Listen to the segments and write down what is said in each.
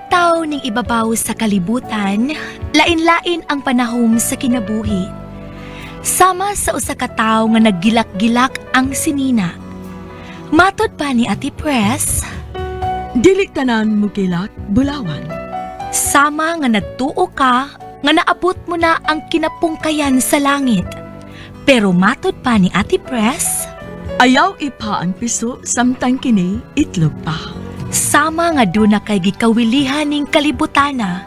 Bitaw ning ibabaw sa kalibutan, lain-lain ang panahom sa kinabuhi. Sama sa usa ka tawo nga naggilak-gilak ang sinina. Matod pa ni Ate Press, Dili tanan mo kilak, bulawan. sama nga nagtuo ka nga naabot mo na ang kinapungkayan sa langit. Pero matod pa ni Ate Press, Ayaw ipa ang piso, samtang kini itlog pa. sama nga duna kay gikawilihan ning kalibutana,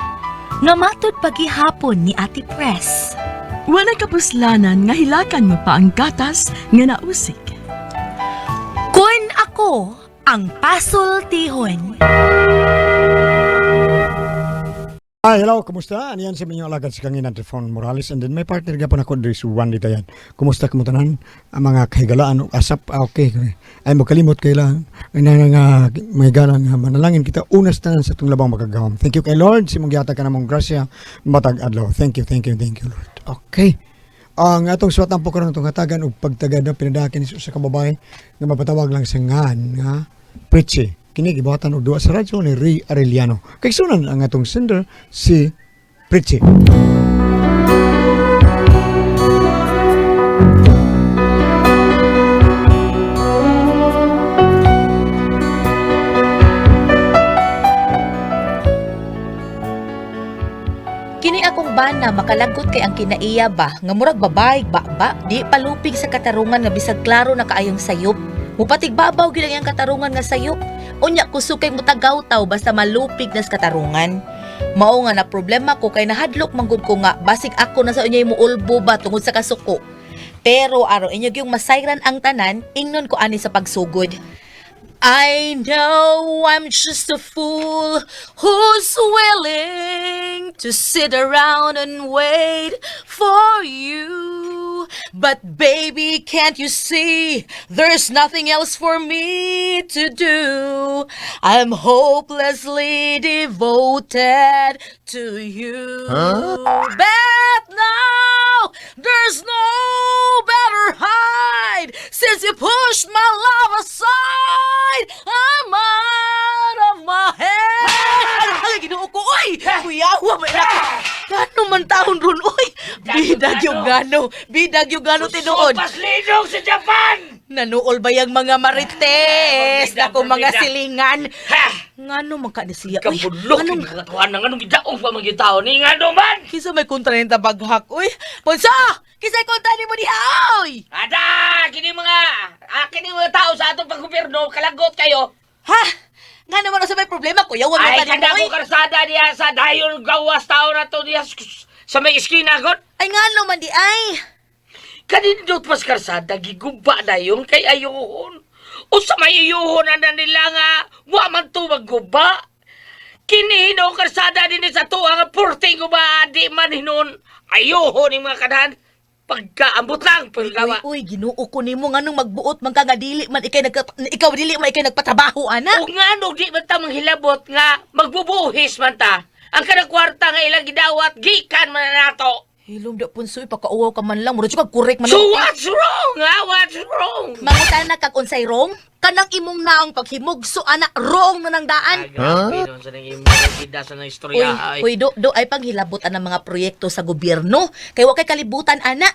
nga matod pagihapon ni Ate Press. Wala kapuslanan nga hilakan mo pa ang gatas nga nausik. Kun ako ang pasultihon. Hi, hello, kumusta? Ano yan sa inyong alagad sa kanginan, Trifon Morales. And then may partner ka po na ko, Dres Juan dito yan. Kumusta ka mo tanan? Ang mga kahigalaan, asap, okay. Ay mo kalimot kailan. Ay nga mga higalaan nga manalangin kita. Unas tanan sa itong labang magagawam. Thank you kay Lord. Simong giyata ka namong grasya. Matag adlaw. Thank you, Lord. Okay. Ang atong suwatan po karon itong hatagan o pagtagad na pinadakin sa kababay nga mapatawag lang sa ngan nga Pritchie. Kini gibawatan og duwa sa radyo ni Ray Arellano. Kay sunan ang atong sender si Pritchie. Kini akong bana makalagot kay ang kinaiya ba nga murag babae ba di palupig sa katarungan nga bisag klaro na kaayong sayop. Mupatig babaw gid ang iyang katarungan nga sayop. Unya kusukay mo tagaw-taw basta malupig nas katarungan. Mao nga na problema ko kay nahadlok manggod ko nga basig ako na sa unyay mo ulbo ba tungod sa kasuko. Pero araw inyo yung masayran ang tanan, ingnon ko ani sa pagsugod. I know I'm just a fool who's willing to sit around and wait for you. But baby, can't you see there's nothing else for me to do? I'm hopelessly devoted to you. But now there's no better hide since you pushed my love aside. I'm out of my head. Ay, ginoo ko, oy! Kuyawa, may Gano man taon ron, oy! Bidag yung gano tinuod. Paslinog sa Japan! Nanuol ba yung mga marites? Ako mga silingan. Ha! Ngano man ka ni siya, oy? Kabulok yung katuan ng anong gidaong pa mga tao ni nga man! Kisa may kontra ng tabaghak, oy! Ponso! Kisa'y kontra ni mo diha, oy! Ada! Kini mga tao sa atong pag-gobyerno, kalagot kayo! Ha? Nga naman sa may problema, kuya, huwag mo Ay, ka kada oy! ko karsada diya sa dayon gawas tao na to diya sa may iskina got. Ay, nga naman di ay! Kanindot pas karsada, giguba na yun kay ayuhon. O sa may ayuhon na nila nga, waman to magguba. Kinihino karsada din sa to, ang porting guba, di man hinon. Ayuhon yung mga kanahan. Pagkaambot lang, pagkawa. Uy, ginoo ko nimo nganong magbuot man ka nga dili man ikaw dili man ikay nagpatrabaho ana. O nga no, di man ta manghilabot nga magbubuhis man ta. Ang kanang kwarta nga ilang gidawat, gikan man na nato. Hilom da punsoy pakauwaw ka man lang mura jud korek man. So what's wrong, ha? What's wrong? Mangutana kag unsay wrong? Kanang imong naong paghimugso ana wrong na nang daan. Ay, grabe nun sa nang imagida sa nang istorya. Uy, do ay panghilabot ang mga proyekto sa gobyerno. Kay wa kay kalibutan ana.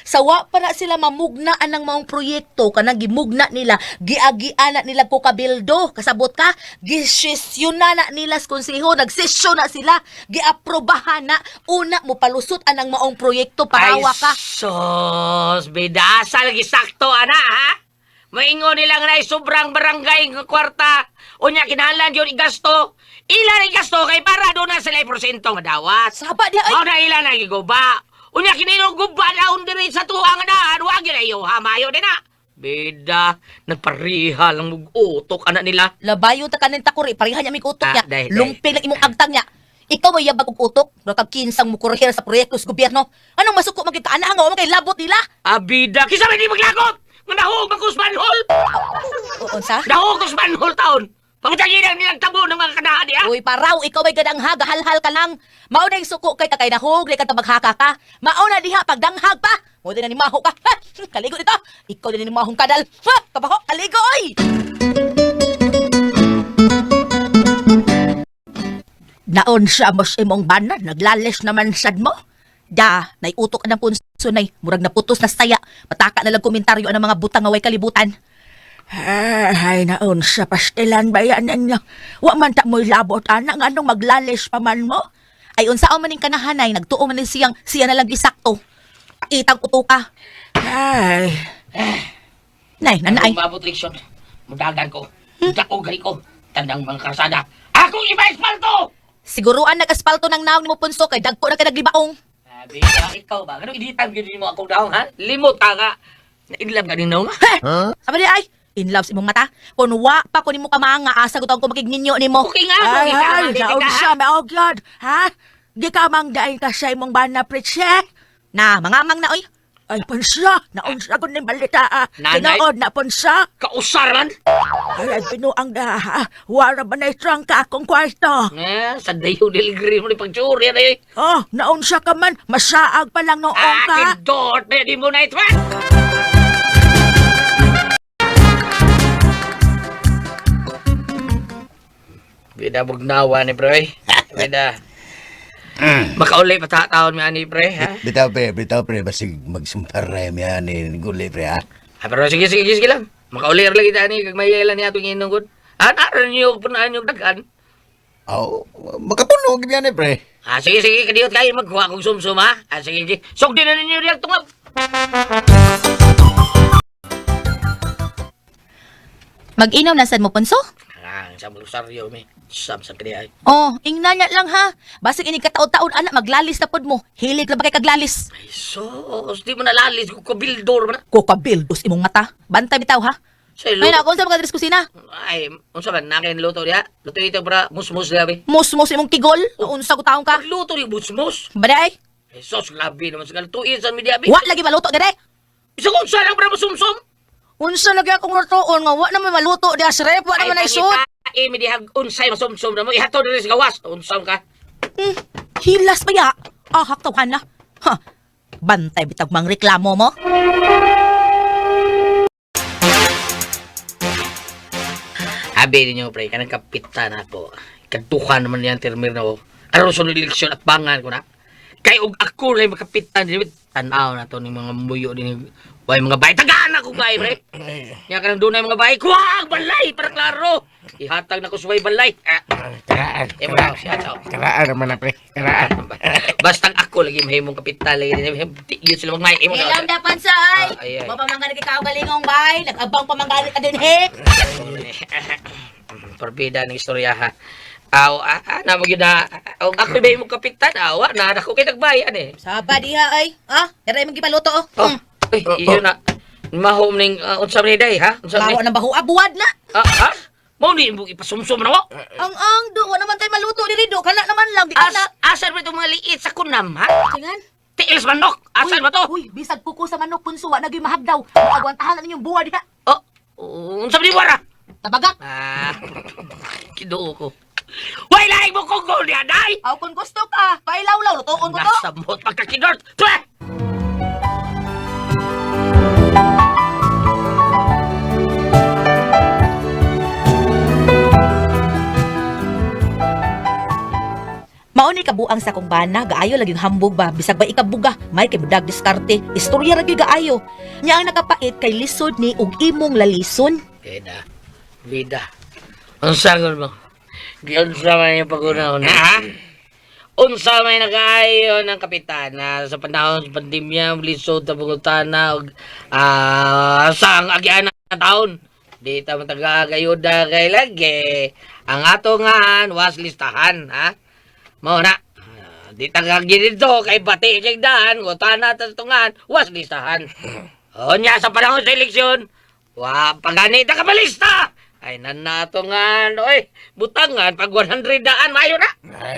Sawa pa na sila mamugnaan ng mga proyekto kanang gimugna nila, giagian na nila ko kabildo, kasabot ka, gisesyon na nila sa konseho, nagsesyon na sila, giaprobahan na, una mo palusot anang maong proyekto parawa ka. Ay, sos, bidasa lagi sakto, ana, ha? Maingon nilang na sobrang barangay ng kwarta. O niya, kinahanglan yun igasto. Ilan igasto kay para doon na sila porsyento nga dawat. Saba di ay. O na ilan na giguba. Unya kinino guba daon diri sa tuwa nga daan, wag gyud ayo hamayo din na. Beda, nagpariha lang mug-utok anak nila. Labayo ta kanin takuri, parihan niya may utok niya. Dahil. Lumping lang imong agtang niya. Ikaw may yabag og utok, rakag kinsang mo kurihir sa proyekto sa gobyerno. Anong masuko man kita ana nga wa kay labot nila? Abida, kisa may di maglagot. Nga nahog magkus manhol. Unsa? Nahog kus manhol taon. Pagtagin ang nilang tabo ng mga kanahan niya. Uy, paraw, ikaw may gadangha, gahal-hal ka lang. Mao na yung suko kay kakay nahog, di ka tabaghaka ka. Mao na diha, pagdanghag pa. Mo din na ni maho ka. Ha! Kaligo dito. Ikaw din ni mahong kadal. Ha! Kabaho, kaligo, oy! Naon siya mos imong bana, naglalis naman sad mo. Da, naiutok ka ng punso nay, murag naputos na saya. Pataka na lang komentaryo ang mga butang away kalibutan. Ay, naon siya pastilan ba yan ninyo? Wa man ta mo'y labot, nga anong maglalis pa man mo? Ay, unsaon man ning kanahanay, nagtuong man siyang, siya na lang isakto. Itang utuka. Ay. Nay, nanay. Ang mabot leksyon. Mudagan ko. Dako gali ko. Tandang mga karsada. Akong iba espalto! Siguruan nag-aspalto ng naong mo punso kay dagko na kanaglibaong. Sabi ka, ikaw ba? Anong editan gini mo akong daong, ha? Limot ka nga. Nainlam ka din daong, ha? Sabi di ay, in love sa imong mata. Kung wa pa ko nimo ka mga asa ko ko makigninyo nimo. Okay nga, Ay, okay ka, ay, okay saon ka, siya, maoglad. Ha? Di ka mang dain ka sa imong bana, pretse. Na, mangamang na, oy. Ay, punsa, naunsa ko ni balita, Nanay. Tinood na punsa. Kausaran! Ay, pinuang na, ha? Wala ba na itrang ka akong kwarto? Sa dayo delivery mo ni pagtsuri na yun. Oh, naunsa ka man, masaag pa lang noong ka. Akin dot, pwede mo na ito, ha? Bida bugnawa ni pre. Bida. Makauli pa taon mi ani pre, ha? Bitaw pre, basig magsumparay mi ani gulay pre ha. Ah, pero sige lang. Makauli ra lagi tani kag mayelan ni atong inom gud. Aron niyo punaan niyo daghan. Aw, makapuno gyud yan pre. Ah, sige kadiyot kayo magkuha kong sumsum ha. Ah, sige. Sok din na ninyo riyak tungab. Mag-inom na sad mo, punso? Sa saryo mi. Samsam kadi ay. Oh, ingna niya lang ha. Basig ini kataon-taon anak maglalis na pod mo. Hilig lang ba kay kaglalis? Ay, sos, di mo nalalis ko kabildor man. Kukabildos imong mata. Bantay bitaw ha. Sa Ay luto. na, kung sa mga kusina. Ay, unsa man nakin luto diha? Luto ito para musmus labi. Musmos imong tigol. Unsa ko taong ka? Luto ni musmus. Baday, Ay, sos, labi naman sa lutuin sa media bi. wa lagi maluto dire. Isa kung saan ang para masumsum. Unsa lagi akong lutoon nga wa na may maluto di sa rep, wa naman ay sud. Ay, may dihag unsay masumsum na mo. Ihato na rin sa gawas. Unsam ka. Hilas ba ya? Ah, haktawan na. Ha. Bantay bitag mang reklamo mo. Habi ninyo, pre, kanang kapitan ako. Kaduhan naman yan, termir na ko. Aron sa eleksyon at bangan ko na. Kay og ako lang makapitan din. Tanaw na to ng mga muyo din. Way mga bay. Tagaan ako bay, pre. Kaya ka nang doon na mga bay. Kuha, balay, para klaro. Ihatag na ko sa balay. Karaan. Eh, wala siya, tao. Karaan naman na pre. Karaan. Basta ako lagi mahimong kapitan. Lagi yun sila magmay. Ilang dapan sa Ay, ay. Mapamangganit ikaw galingong bay. Nag-abang pamangganit ka din he. Parbida ng istorya ha. Na mo yun na, ako ba yung kapitan, awa, na ako kay nagbayan eh. Saba diha ay. Ha? Dere mong gipaluto oh. Oh, yun na. Mahom ning, unsam ni day, ha? Unsam ni? Bawa ng bahu abuad na. Ha? Mau ni mo ipasumsum na mo? Ang do wa naman kay maluto diri do. Kana naman lang di kana. Asan mo itong mga liit sa kunam, ha? Tingan. Tiils manok, asan mo to? Uy, bisag kuko sa manok punso wa naging mahagdaw. Agwantahan na ninyong buwa diha. Oh, unsam ni wara? Tabagak. Kiduo ko. Way laing mo kong gol niya, day! Aw kung gusto ka, pailawlaw lutoon ko to. Nasamot pagkakidort! Twe! Mao ni kabuang sa kong bana, gaayo laging hambog ba, bisag ba ikabuga, may kay budag diskarte, istorya ra gyud gaayo. Nya ang nakapait kay lisod ni ug imong lalison. Bida. Ang sagon mo? Unsa man yung pag-una-una, ha? Unsa may nag-aayo ng kapitana sa panahon sa pandemya, lisod na pangutana, o sa ang agian na taon. Di ta matag-agayuda kay lagi. Ang ato nga was listahan, ha? Mao na. Di tagagi dito kay bati kay dahan, utana ta tungan, was listahan. O nya sa panahon sa eleksyon, wa pagani ta ka malista. Ay nanato nga, oy, butangan pag 100 daan mayo na.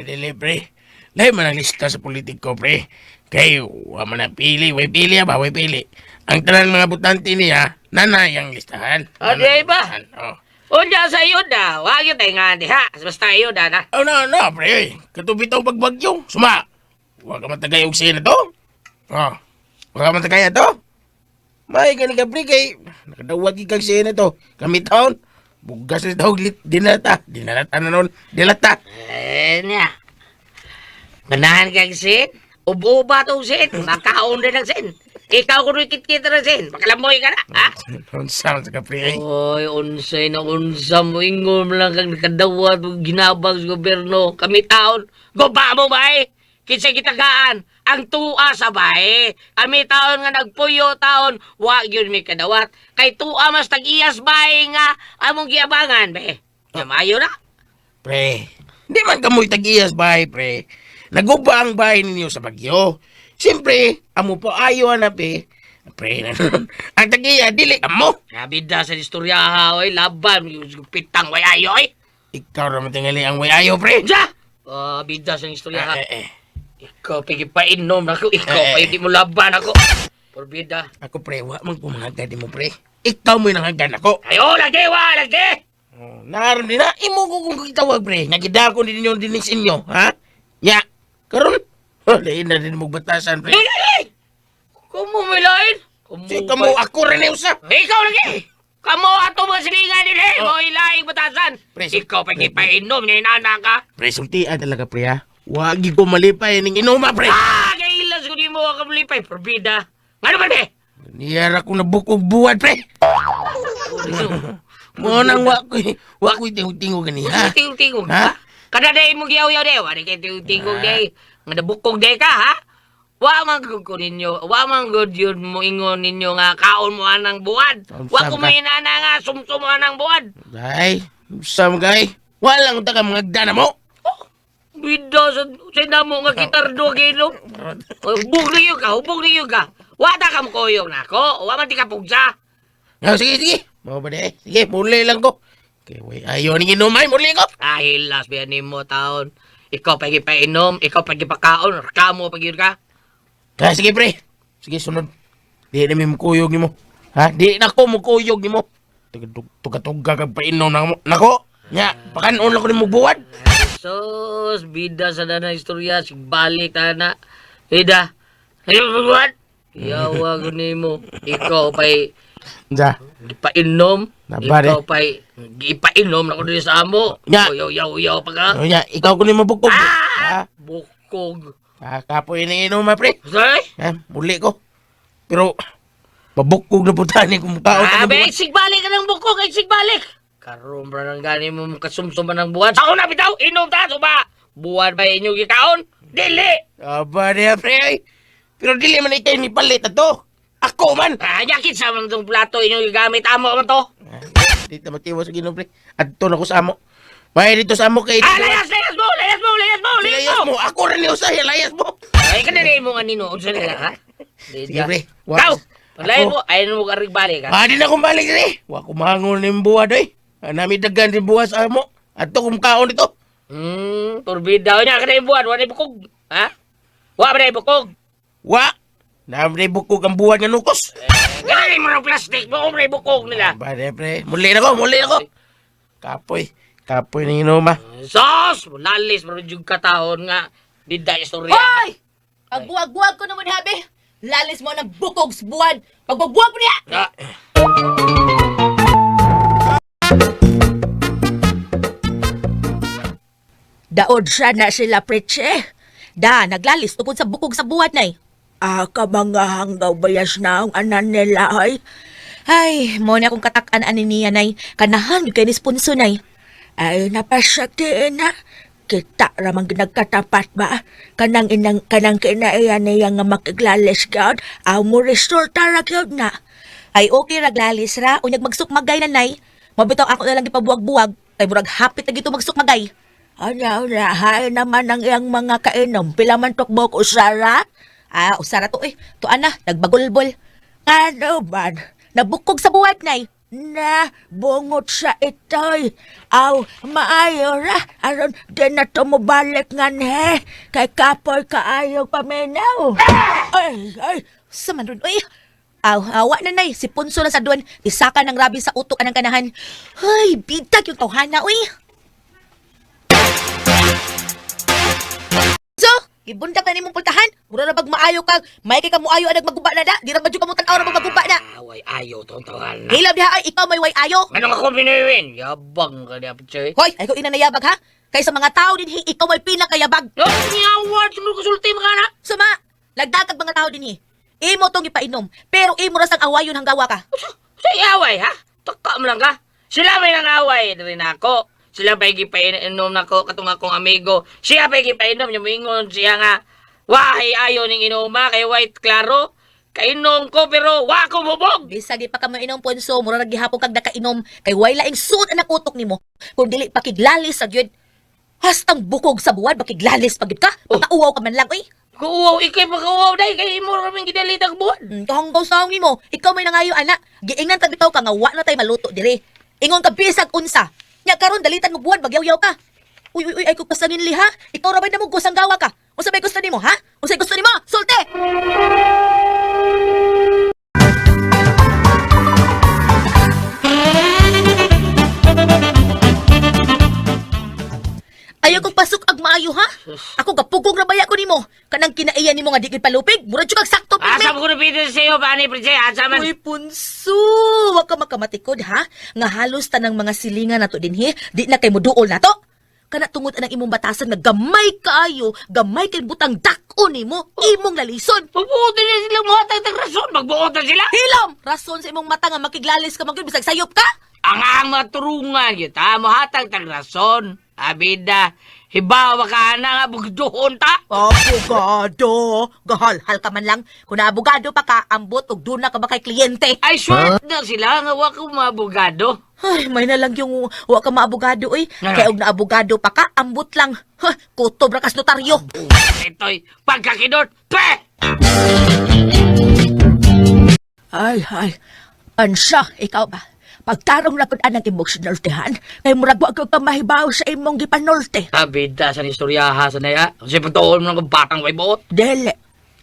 Dili pre. Lahi man ang lista sa politiko pre. Kay wa man na pili, way pili ba, way pili. Ang tanan mga butante niya, nanay ang listahan. Di ba? Oh. Unya sa iyo da, wag yun tayo nga diha. Basta iyo da na. Oh, no, pre. Katubitaw pagbagyo. Suma. Wa ka matagay og sina to. Oh. Wa ka matagay to. May gani ka pre kay nakadawag kang sina to. Kami taon. Bugas na daw dinata. Dinata na nun. Dilata. Nya. Ganahan kang sin. Ubo-uba tong sin. Makaon din ang sin. Ikaw ko rin kit-kita na sin. Makalamoy ka na, ha? Unsa man ka pre? Oy, unsay na unsa mo ingon mo lang kang nakadawat ginabang sa gobyerno. Kami taon. Guba mo ba eh? Kinsa gitagaan ang tua sa bae. Kami taon nga nagpuyo taon. Wa yun may kadawat. Kay tua mas tag-iyas bae nga among giabangan, be. Yamayo na. Pre, di man kamoy tag-iyas bahay, pre. Naguba ang bahay ninyo sa Bagyo. Siyempre, amo po ayo na, pe. Pre, na nun. Ang tag-iya, dili amo. Nabida sa istorya ha, oy. Laban, yung pitang way ayo, oy. Ikaw naman tingali ang way ayo, pre. Diya! Bida sa istorya ha. Eh. Ikaw, pigipainom ako. Ikaw, pa hindi mo laban ako. Porbida. Ako, pre, wa man kumangagad mo, pre. Ikaw mo yung nangagan ako. Ayo, lagi, wa, lagi! Oh, naroon din na, imo ko kung kitawag, pre. Nagidako din ninyo dinis inyo, ha? Nya, karon. Lain na din mo batasan, pre. Hey! Kumo may lain? Si kamo, ako rin yung usap. Ikaw lagi! Kamo ato mga silingan din eh! Mo ilaing batasan! Pre, Ikaw pagkipainom ni nana ka! Pre, sultian talaga, pre, ha? Wagi ko malipay ning inuma, pre. Kailas ko di mo ka malipay, forbida! Nga naman eh! Niyara ko na bukog buwan, pre. Mo nang wa ko tingog gani, ha? Tingog-tingog Ha? ha? Kada day mo giyaw-yaw day, wala kay tingog day. Nga nabukog day ka ha? Wa man gud ko ninyo, wa man gud yun mo ingon ninyo nga kaon mo anang buwan. Wa ko Saan ka? mainana nga sumsum mo anang buwan. Gay, sam gay. Walang ta ka mga gana mo. Bida sa namo nga gitardo gino. Hubog niyo ka. Wata ka mo koyong nako. Wa man ti ka pugsa. Oh, sige. Mau ba de? Sige, muli lang ko. Kay way ayo ning inumay, muli ko. Dahil last biyan mo taon. Ikaw pagipainom, ikaw pagipakaon, kamo pagyud ka. Sige, pre. Sige, sunod. Di na mi mukuyog nimo. Ha? Di na ko mukuyog nimo. Tuga-tuga kag painom na mo. Nako. Nya, pakanon lang ko nimo buwan. Sos, bida sa dana istorya, sigbalik ta na. Bida. Ayaw buwan. Yawa ko nimo. Ikaw pa'y Ja. gipainom. Nabari. Ikaw pa'y gipainom na ko din sa amo. Nya. Yaw pa ka. Oh, nya, ikaw ko nimo bukog. Ha? Bukog. Kapoy ning inuma, pre. Say? Ha? Muli ko. Pero, mabukog na po tayo kung kaon ka na Abe, buwan. sigbalik ka ng bukog, sigbalik. Karoon ba nang gani mo kasumsuman ng buwan? Saan na bitaw? Inom ta, suba. Buwan ba inyo gikaon? Dili. Aba niya, pre. Ay. Pero dili man ikaw ni palit na to. Ako man. Yakit sa mga itong plato inyo gigamit amo man to. Dito matiwa sa ginom, pre. Adto na ko sa amo. May dito sa amo kay... Layas mo! Layas mo. Ako rin yung sa'yo. Layas mo. Ay, kanina mo nga ninood sa nila, ha? Sige, pre. Kau! Paglayan mo, ayaw mo karig balik, ha? Di na akong balik rin. Wa ko mangon ng buwa doy. Nami dagan din buwa sa amo. Adto kong kaon dito. Turbida niya ka na yung buwan, wala bukog, ha? Wa ba na yung bukog? Wa. Nami bukog ang buwan nga nukos. Ganun mo ng plastic, mo na yung bukog nila. Aba niya, pre. Muli na ko. Kapoy ng inuma. Sos! Lalis, pero yung kataon nga, di da istorya. Hoy! Ang buwag-buwag ko naman, habi. Lalis mo ng bukog sa buwan. Pagbubuwag mo niya! Ah, Daod siya na sila, preche. Naglalis tungkol sa bukog sa buwan na ka mga hanggaw bayas na ang anan nila, ay. Ay, mo na akong katakan ani niya, nay. Kanahan, kay ni sponsor, nay. Ay, napasaktiin na. Kita ramang nagkatapat ba? Kanang kinaiya niya nga makiglalis gyud. Aw mo restore tara gyud na. Ay, okay raglalis ra. Unyag magsukmagay na, nay. Mabitaw ako na lang ipabuwag-buwag. Ay, murag hapit na gito magsukmagay. Ano, hay naman ang iyang mga kainom. Pila man tukbok usara? Usara to eh. Tuan na, nagbagulbol. Ano man? Nabukog sa buwad, nay. Na, bungot sa itoy. Maayo ra. Aron, din na tumubalik nga he. Kay kapoy kaayo paminaw. Ay. Saman ron, uy. Awa na, nay. Si Punso na sa duwan. Isaka ng rabi sa utok anang kanahan. Ay, bidag yung tawhana, uy. So, ibundak na ni mong pultahan. Mura na pag maayo ka, may kay ka mo ayo anag maguba na da. Di na ba dyan ka mo tanaw na maguba na. Away ayaw tong tawahan na. Hilab diha ay ikaw may way ayo. Anong ako binuwin? Yabang ka niya, picture. Hoy, ay ko ina nayabag ha. Kaysa mga tao din ikaw may pinakayabag. No, niyawad, sunod kasulti mga anak. Suma, nagdagag mga tao din Imo tong ipainom, pero imo ra sang awayon hanggawa ka. Sa iaway, ha? Taka mo lang ka. Sila may nangaway rin ako. Sila pa gipainom nako katong akong amigo. Siya pa gipainom, yung ingon siya nga, wahay ayo ning inuma, kay white klaro. Kainom ko, pero wa ko bubog. Bisag di pa ka mainom punso, mura ra gihapon kag nakainom, kay way laing suot anak utok nimo. Kung dili pakiglalis sa gyud. Hastang bukog sa buwan, pakiglalis pagid ka. Pauwaw ka man lang, oy. Kuuwaw, ikay pagkuwaw dahi, kay imo raming gidalitag buwan. Kahanggaw sa mo, ikaw may nangayo anak. Giingnan ta bitaw ka nga wa na tay maluto dire. Ingon ka bisag unsa. Nya karon dalitan mo buwan bagyaw-yaw ka. Uy, ay ko pasangin liha. Ikaw ra bay na mo gusang gawa ka. Unsa bay gusto nimo, ha? Unsa gusto nimo? Sulte. Ayaw kong pasok ag maayo, ha? Ako gapugong ra baya ko nimo. Kanang kinaiyan nimo nga di gid palupig, mura jud kag sakto pigme. Asa mo ko na pito sa iyo, Bani Prince, asa man. Uy, punso! Wa ka makamatikod, ha? Nga halos tanang mga silingan nato dinhi, di na kay muduol nato. Kana tungod anang imong batasan nga gamay kaayo, gamay kay butang dako nimo, imong lalison. Mabuti na sila muhatag ng rason, magbuot na sila. Hilom! Rason sa imong mata nga makiglalis ka magyud bisag sayop ka. Ang maturungan kita, muhatag ng rason. Abida, hibawa ka na nga bugduhon ta. Abogado! Gahal-hal ka man lang. Kung naabogado pa ka, ambot og duna ka ba kay kliyente? Ay, sweat na sila nga wa ko mabugado. Ay, may na lang yung wa ka maabogado, oy. Ah. Kaya og naabogado pa ka, ambot lang. Kutob ra kas notaryo. Ito'y pagkakidot, pe! Ay, ansya, ikaw ba? Pagtarong na ang emotional tehan, kay murag wa ka mahibaw sa imong gipanorte. Abida sa istoryaha sa naya. Kasi pagtuon mo ng batang way buot. Dele,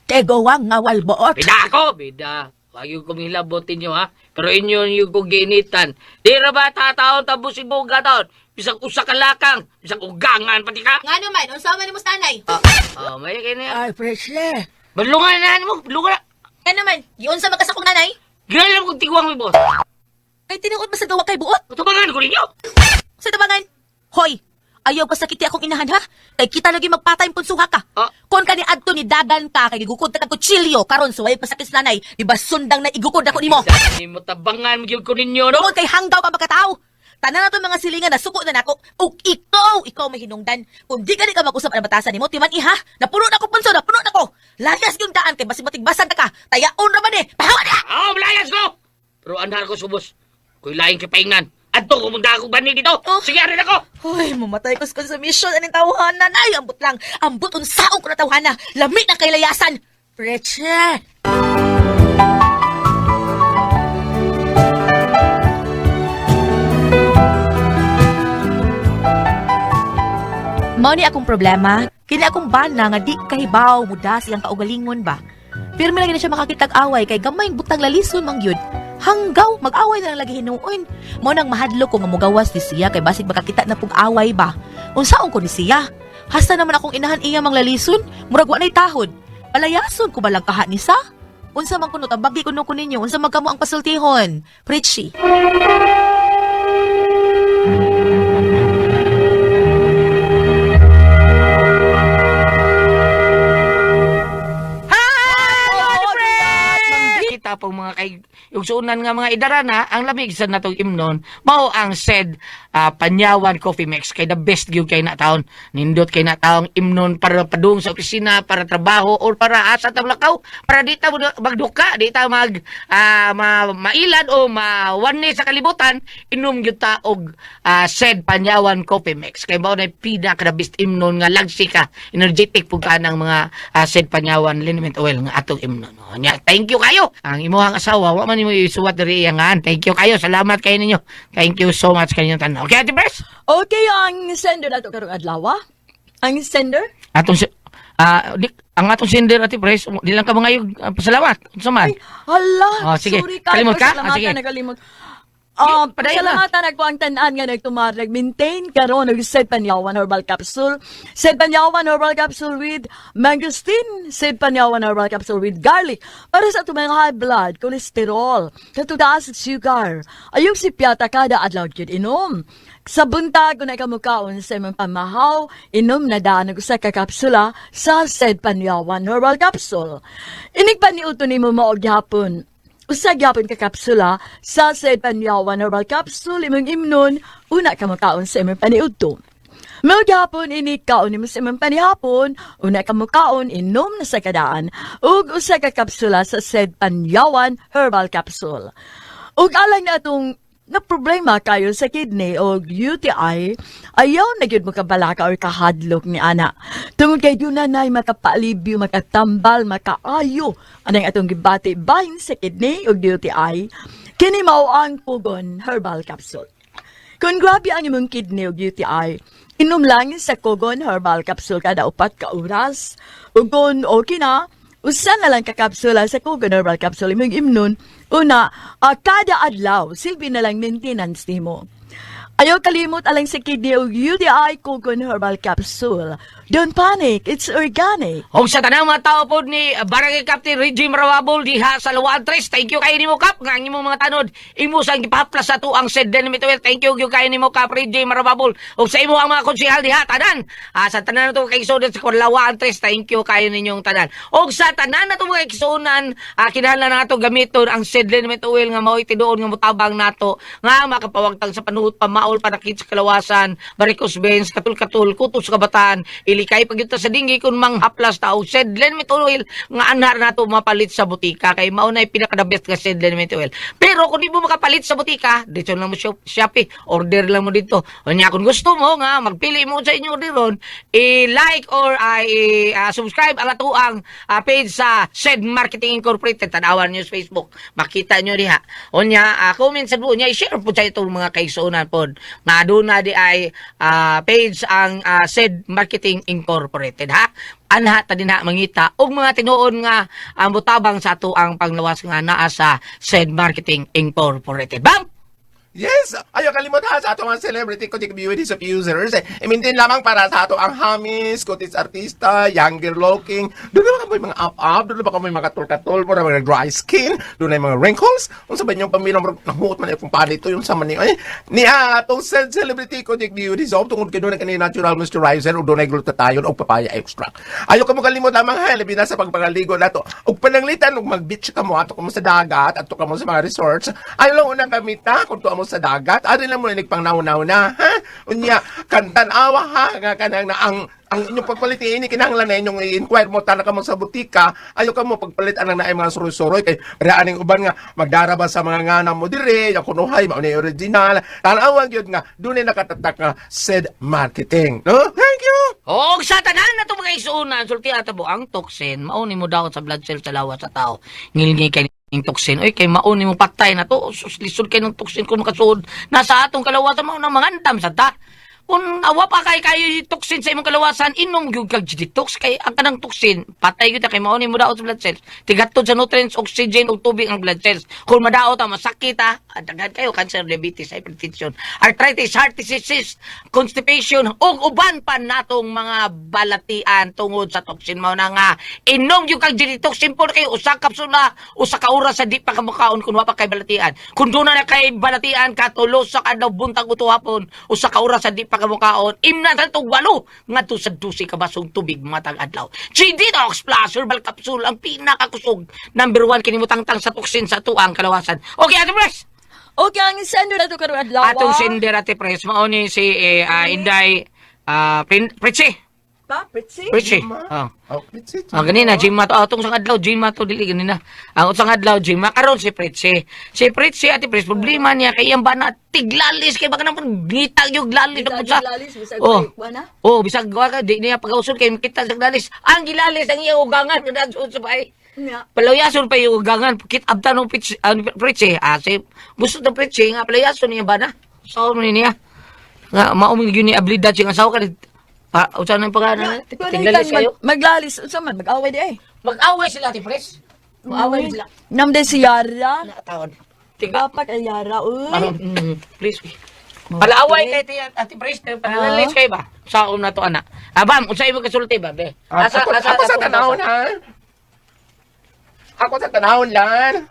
tegawang ngawal boot. Bida ako, bida. Huwag yung kumilabotin nyo, ha? Pero inyo yung kong ginitan. Di ra ba tataon tapos si Boga taon? Bisang usa ka lakang, bisang ugangan pati ka. Nga naman, unsa man mo tanay? May kaya na yan. Ay, presle. Balungan na mo, balungan na. Nga naman, yun sa magkasakong nanay? Ginalam kong tigwang may boss. Kay tinuod ba sa gawa kay buot? Tubangan ko ninyo. Sa tabangan? Hoy, ayaw pa sakiti akong inahan ha? Kay kita lagi magpatay punsuha ka. Ah. Kon ka ni adto ni dagan ka, kay gigukod ka kutsilyo, karon suway pa sakit sa nanay, di ba sundang na igukod ako nimo? Hindi mo tabangan magyug ko ninyo, no? Tungod kay hanggaw ka makatao. Tanan na to mga silingan na suko na nako. Ug ikaw may hinungdan. Kung di ka mag-usap ang batasan nimo, timan iha, napuno na ko punso, napuno na ko. Layas yung daan kay basig-batig basag na ka. Tayaon ra man Pahawa na! Malayas ko! Pero andar ko subos. Kuy laing kipaingnan. Adto ko mong dako bani dito. Oh. Sige, arin ako. Hoy, mamatay ko sa mission aning tawhanan. Ay, ambot lang. Ambot unsaon ko na tawhana. Lamig na kay layasan. Preche! Mao ni akong problema. Kini akong bana nga di kahibaw muda siyang kaugalingon ba. Pero may lagi na siya makakitag away kay gamay butang lalison mang yun. Hanggaw, mag-away na lang lagi hinuon. Mo nang mahadlo ko nga mugawas ni siya kay basig makakita na pug away ba. Unsaon ko ni siya? Hasta naman akong inahan iya mang lalison, murag wa nay tahod. Palayason ko balang kaha ni sa? Unsa man kuno tabagi kuno ko ninyo, unsa magkamo ang pasultihon? Preachy. Kita po mga kay yung suunan nga mga idarana ang lamig sa natong imnon mao ang said Panyawan Coffee Mix kay the best gyud kay na taon nindot kay na taong imnon para padung sa opisina para trabaho or para asa tang lakaw para di ta magduka di ta mailan o mawani sa kalibutan inom gyud ta og said Panyawan Coffee Mix kay mao na pinaka the best imnon nga lagsi ka energetic pud ka ng mga said Panyawan liniment oil nga atong imnon. Nya thank you kayo ang imuhang asawa wa man nimo isuwat diri iyangan. Thank you kayo, salamat kayo ninyo. Thank you so much kayo tanan. Okay, Ate Pres? Okay, ang sender na ito karong adlaw. Ang sender? Atong ang atong sender, Ate Pres, di lang ka mga pasalamat. Unsa man? Ay, hala. Oh, sige. Sorry ka. Kalimot ka? Salamatan, Sige. nakalimot. Padayon na. Salamatan ako ang tanan nga nagtumarag-maintain karon og Said Panyawan Herbal Capsule. Said Panyawan Herbal Capsule with mangosteen. Said Panyawan Herbal Capsule with garlic. Para sa itong mga high blood, cholesterol, katudaas at sugar. Ayong si piyata kada adlaw gyud inom. Sa buntag kung nakamukaon sa imong pamahaw, inom na daan og usa ka kapsula sa Said Panyawan Herbal Capsule. Inig pa ni uto nimo mao gyapon. Usa gyapon ka kapsula sa Said Panyawan Herbal Capsule imong imnon una ka makaon sa imong paniudto. Mao gyapon ini kaon nimo sa imong panihapon una ka makaon inom na sa kadaan ug usa ka kapsula sa Said Panyawan Herbal Capsule. Ug alang na atong na problema kayo sa kidney o UTI, ayaw na gyud mo kabalaka or kahadlok ni ana. Tungod kay dunay makapalibyo, makatambal, makaayo anang atong gibati bahin sa kidney o UTI, kini mao ang Kugon Herbal Capsule. Kung grabe ang imong kidney o UTI, inom lang sa Kugon Herbal Capsule kada 4 ka oras. Ug kung okay na, usa na lang kakapsula sa Kugon Herbal Capsule imong imnon. Una, kada adlaw, silbi na lang maintenance nimo. Ayaw kalimot alang sa kidney o UTI Kugon Herbal Capsule. Don't panic, it's organic. O sa tanang mga tao po ni Barangay Captain Reggie Marawabol diha sa Luwan Tres, thank you kayo ni mo Kap, nga ang imong mga tanod, imo sang gipahaplas sa to ang Said Denimituel, thank you kayo ni mo Kap Reggie Marawabol. O sa imo ang mga konsehal diha, tanan, sa tanan na to kay Isonan sa Luwan Tres, thank you kayo ninyong tanan. O sa tanan na to mga Isonan, kinahanglan na nato gamiton ang Said Denimituel nga mao'y tidoon nga mutabang nato, nga makapawagtang sa panuot pamaol panakit sa kalawasan, varicose veins, katul-katul, kutos kabataan, ilikay pagyuta sa dinggi kun manghaplas tao Sedlen Mituel nga anar nato mapalit sa butika kay mao na pinaka the best nga Sedlen Mituel. Pero kung di mo makapalit sa butika, dito lang mo Shopee, order lang mo dito. Unya kung gusto mo nga magpili mo sa inyo orderon, i-like or subscribe ang atuang page sa Said Marketing Incorporated, tanawan niyo sa Facebook, makita niyo diha. Unya comment sa duo niya, i-share po sa itong mga kaisunan pod nga doon na di ay page ang Said Marketing Incorporated ha. Anha ta din ha mangita og mga tinuon nga ang butabang sa ato ang panglawas nga naa sa Said Marketing Incorporated. Bam! Yes! Ayaw kalimot ha sa ato mga celebrity kutik beauties of users. I-maintain lamang para sa ato ang hamis, kutis artista, younger looking. Doon naman kami mga up-up, doon naman kami mga katul-katul, doon mga dry skin, doon na mga wrinkles. Kung sabihin yung pamilang nahuot man kung paano ito yung sama niyo. Ni atong celebrity kutik beauties of tungkol kayo doon na kanina natural moisturizer o doon na glutathione o papaya extract. Ayaw ka mo kalimot lamang ha, labi na sa pagpangaligo na to. O pananglitan, o mag-beach ka mo, ato ka mo sa dagat, ato ka mo sa mga resorts. Ayaw lang unang gamita kung tuwa mo sa dagat, ari lang mo na nagpangnaw-naw na, ha? Unya, kantan-awa ha, nga kanang na ang inyong pagpalitin, kinahanglan na inyong i-inquire mo, tala ka mo sa butika, ayaw ka mo pagpalit ang na mga suroy-suroy, kay paraaning uban nga, magdaraba sa mga ngana mo dire, yung kunuhay, mauna yung original, tanawag yun nga, doon ay nakatatak nga, Said Marketing, no? Thank you! O sa tanan na to mga isunan, sulti ata mo ang toxin, mauni mo daw sa blood cells sa lawas sa tao, ngilingay kay ng toxin. Oy, kay mauni mo patay na to. Lisod kay ng toxin kung makasuod. Nasa atong kalawasan mo na mga andam sa ta. Kung awa pa kay toxin sa imong kalawasan, inom gyud kag detox kay ang kanang toxin, patay gyud kay mauni mo daot sa blood cells. Tigatod sa nutrients, oxygen ug tubig ang blood cells. Kung madaot ta masakit daghan kayo cancer, diabetes, hypertension, arthritis, heart disease, constipation ug uban pa natong mga balatian tungod sa toxin mao na nga inom gyud kag detox simple kay usa kapsula, usa ka oras sa di pa ka mukaon kun wa pa kay balatian. Kung doon na kay balatian ka tulo sa kadlaw buntag uto hapon, usa ka oras sa di pa kamukaon, imna sa itong 8 nga to sa 12 ka basong tubig matag adlaw. G-Detox Plus Herbal Capsule ang pinakakusog. Number 1 kinimutang-tang sa toxin sa tuang kalawasan. Okay, Ate Pres! Okay, ang sender na ito karong adlaw. Atong sender, Ate Pres, mauni si Inday Pritsi. Pa, Pritsi? Pritsi. Ganina, Jimma to. Atong sang adlaw, Jimma to, dili ganina. Ang utang adlaw, Jimma. Karon si Pritsi. Si Pritsi, Ate Pres, problema niya, kay iyang ba na tiglalis, kay baka naman ngitag yung glalis. Bisag gawa ka, di niya pag-ausod, kay kita sa glalis. Ang gilalis, ang iyang ugangan, kadagsun sa bahay. Palayason pa yung ugangan, kit abta nung Pritsi. Si gusto ng Pritsi, nga palayason niya ba na? So, niya. Nga, mauming yun ni ablidad siyang asawa ka. Usan ng pangalan? Tiglalis kayo? Maglalis. Unsa man, mag-away di ay. Mag-away sila, Ate Pres. Mag-away sila. Namde si Yara. Nakataon. Tiga. Papa kay Yara, uy. Please. Palaaway kay Ate Pres, palalis kay ba? Sa una to anak. Bam, unsay mo kasulti ba, be? Ako sa tanahon, ha? Ako sa tanahon lang.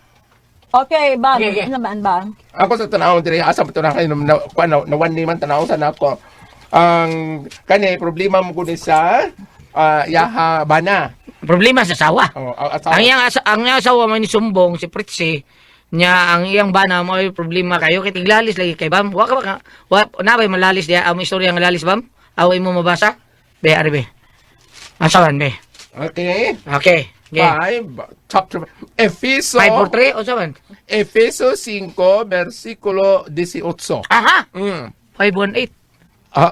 Okay, ba? Okay, okay. Ano naman ba? Ako sa tanahon dire asa pa to na kayo nawan ni man tanahon sa nako. Ang kani problema mo gud sa yaha bana. Problema sa sawa. Oh, Ang iyang asawa man ni Sumbong, si Pritsi, nya ang iyang bana mo ay problema kayo kay tiglalis lagi kay Bam. Wa ka ba na ba malalis dia ang istorya nga lalis Bam? Away mo mabasa? Be, ari be. Asawan be. Okay. Okay. Okay. 5 chapter Efeso 543 o saban? Efeso 5 versikulo 18. Aha. Mm. 518. Ha?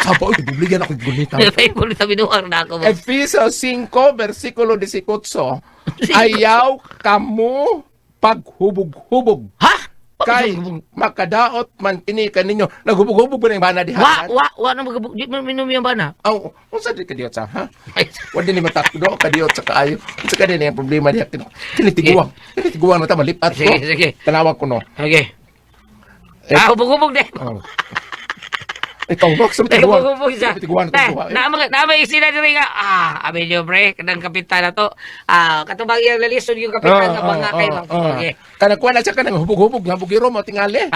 Sabo, bibigyan ako gunita. 518 sabi duwar na ako. Efeso 5 versikulo 18. Ayaw kamo paghubog-hubog. Ha? Kay makadaot man kini kaninyo. Naghubog-hubog ba na yung bana diha? Wa na magabuk di man minum yung bana. Aw, unsa di kadiot sa ha? Wa din ni matakdo kadiot sa kaayo. Unsa ka din yung problema diha kinitiguang. Kinitiguang na ta malipat ko. Sige. Tanawag ko no. Okay. Hubog-hubog de. Oh. Ikaw box sa tiguang. Hubog-hubog siya. Tiguang na. Na isina diri nga. Abelio pre, kadang kapitan na to. Katubang iyang lalisod yung kapitan nga mga kay Bang. Okay. Kana kuha na siya kanang hubog-hubog nga bugiro mo tingali.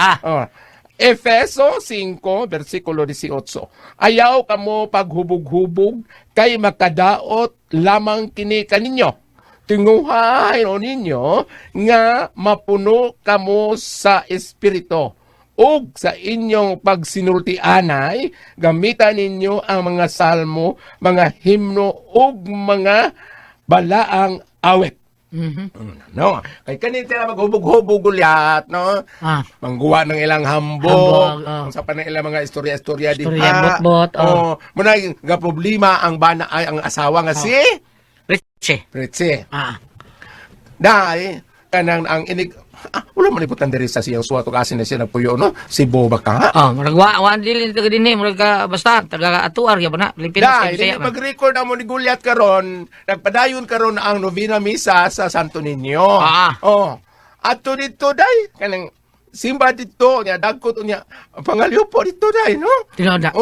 Efeso 5 versikulo 18. Ayaw kamo paghubog-hubog kay makadaot lamang kini kaninyo. Tinguhay ninyo nga mapuno kamo sa espiritu. Ug sa inyong pagsinultianay, gamitan ninyo ang mga salmo, mga himno, ug mga balaang awit. No, kay kanita na maghubog-hubog ulyat, no? Mangguwa ng ilang hambog, sa pa ng ilang mga istorya-istorya diha. Istorya, bot-bot, muna nga problema ang bana ay ang asawa nga si Pritsi. Dahil kanang ang inig wala man iputan diri sa siyang suwato kasi na siya nagpuyo no si Boba ka ha. Murag wa dili taga dinhi murag ka basta taga atuar ya na Pilipinas kay Dahil Bisaya. mag-record amo ni Gulyat karon, nagpadayon karon ang novena misa sa Santo Niño. Ato dito day kanang simba dito nya dagkot unya pangalyo po dito day no. Tinoda.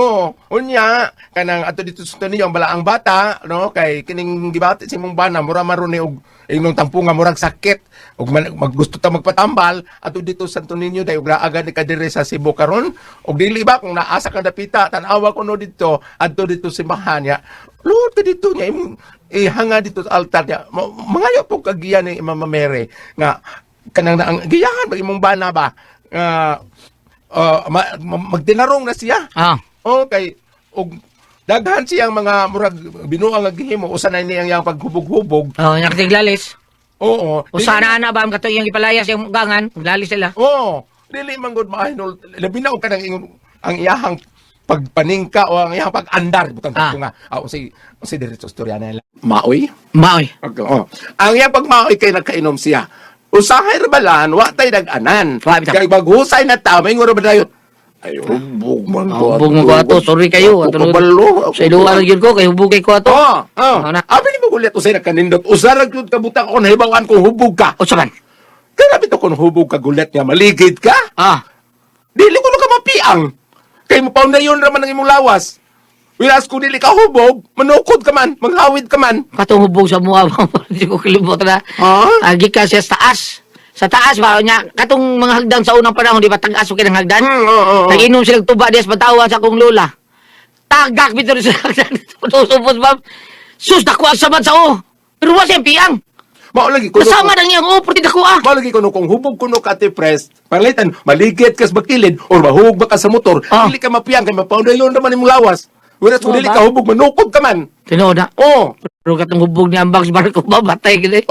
Unya kanang ato dito sa Santo Niño ang balaang bata no kay kining gibati si mong bana mura maron ni og ingnon tampunga murag sakit ug maggusto ta magpatambal ato dito sa Santo Niño day ug agad ni kadire sa Cebu karon ug dili ba kung naasa ka dapita tan-awa ko no dito adto dito simbahan niya Lord ka dito niya ihanga dito sa altar niya mangayo po kagiyan ni Mama Mary nga kanang ang giyahan ba imong bana ba magdinarong na siya okay ug daghan siyang mga murag binuang nga gihimo usa na niyang yang paghubog-hubog. Nya katiglalis. Oo. Usa na ba ang kato yang ipalayas yung gangan, lalis sila. Oo. Dili man gud maahinol. Labi na og kanang ang iyahang pagpaningka o ang iyahang pag-andar butang ko nga. Si diretso istorya na Maoy. Ang iyang pagmaoy kay nagkainom siya. Usahay rabalan wa tay dag-anan. Kay baghusay na ta may ngoro badayot. Ay, hubog man ko. Hubog mo ko ato. Sorry kayo. Sa iluwa yun ko. Kay hubog kay ko ato. Abi ni mo gulit. Usay nagkanindot. Usarag yun kabutak ko. Nahibawan kong hubog ka. O saman? Kaya bito kung hubog ka gulit nga. Maligid ka. Dili ko na ka mapiang. Kay mo paunda yun raman ng imong lawas. Wilas ko dili ka hubog. Manukod ka man. Maghawid ka man. Katong hubog sa mukha mo. Hindi ko kilimot na. Agi ka siya sa taas. Sa taas ba niya katong mga hagdan sa unang panahon di ba tag-as ko kinang hagdan. Nag-inom sila tuba dias patawa sa akong lola. Tagak bitaw sa hagdan. Tusupos ba? Sus dako sa man sa Pero wa siyang piang. Mao lagi kuno. Kasama nang iyang porti dako Mao lagi kuno kung hubog kuno ka te press. Palitan maligid ka sa bakilid or mahubog ba ka sa motor. Dili ka mapiang kay mapaundayon naman imong lawas. Wala ko dili ka hubog manukod ka man. Tinoda. Pero katong hubog ni ambang sa barko ba batay gid.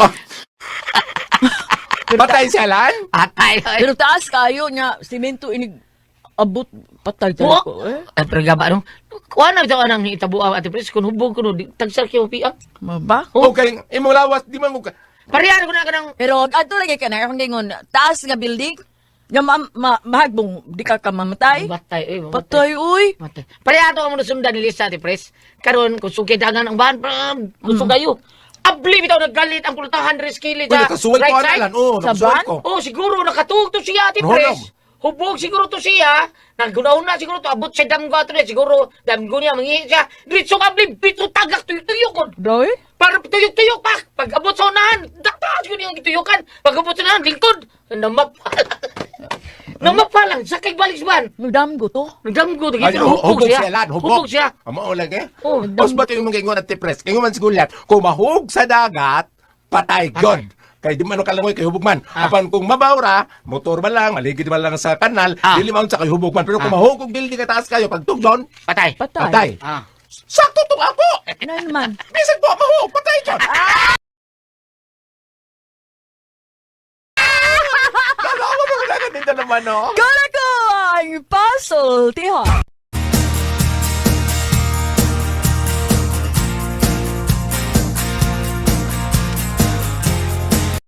Patay siya lan? Patay. Pero taas kayo niya, simento inig abot patay talaga ko Pero gaba no. Kuha na bitaw nang itabuan ati pres kun hubog kuno tagsar kay piang. Maba? Okay, imong lawas di man mo ka. Parehas ko na kanang Pero ato lagi ka na, kung gingon, taas nga building, yung mahagbong, di ka mamatay. batay Patay, uy. Matay. Parehas ako mo sundan ni Lisa ati pres. Karon kung sukidangan ang bahan, gusto kayo. Abli bitaw naggalit ang pultahan Reskili Uy, sa nakasuwal ko right side. analan. Oo, Sa nakasuwal van? ko. Oh, siguro nakatuog to siya ati Hulog. pres. Hubog siguro to siya. Naguna-una siguro to abot sa damgo ato na siguro damgo niya mangi siya. Diretso abli bito tagak tuyok-tuyok kon. Doy? Para tuyok-tuyok pa. Pag abot sa unahan, daktas ko niyang gituyokan. Pag abot sa unahan, lingkod. Namapal. Namapal lang. Sakay balisban. Nagdamgo to. Nagdamgo. Ay, hubog siya, lad. Hubog siya. Amo lang eh. Oh, Tapos ba ito yung mga ingon at tipres? Ingon man siguro yan, kung mahug sa dagat, patay, God. Kaya di man ang kalangoy kay hubog man. Apan kung mabawra, motor man lang, maligid man lang sa kanal, dili man sa kay hubog man. Pero kung mahug kung building ka taas kayo, pag tugjon, Patay. patay. Ah. Sakto tong ako! Ano naman? Bisag po, mahug, patay dyan! Dalawa mo lang din naman, no? Kala ko ang puzzle, tiha.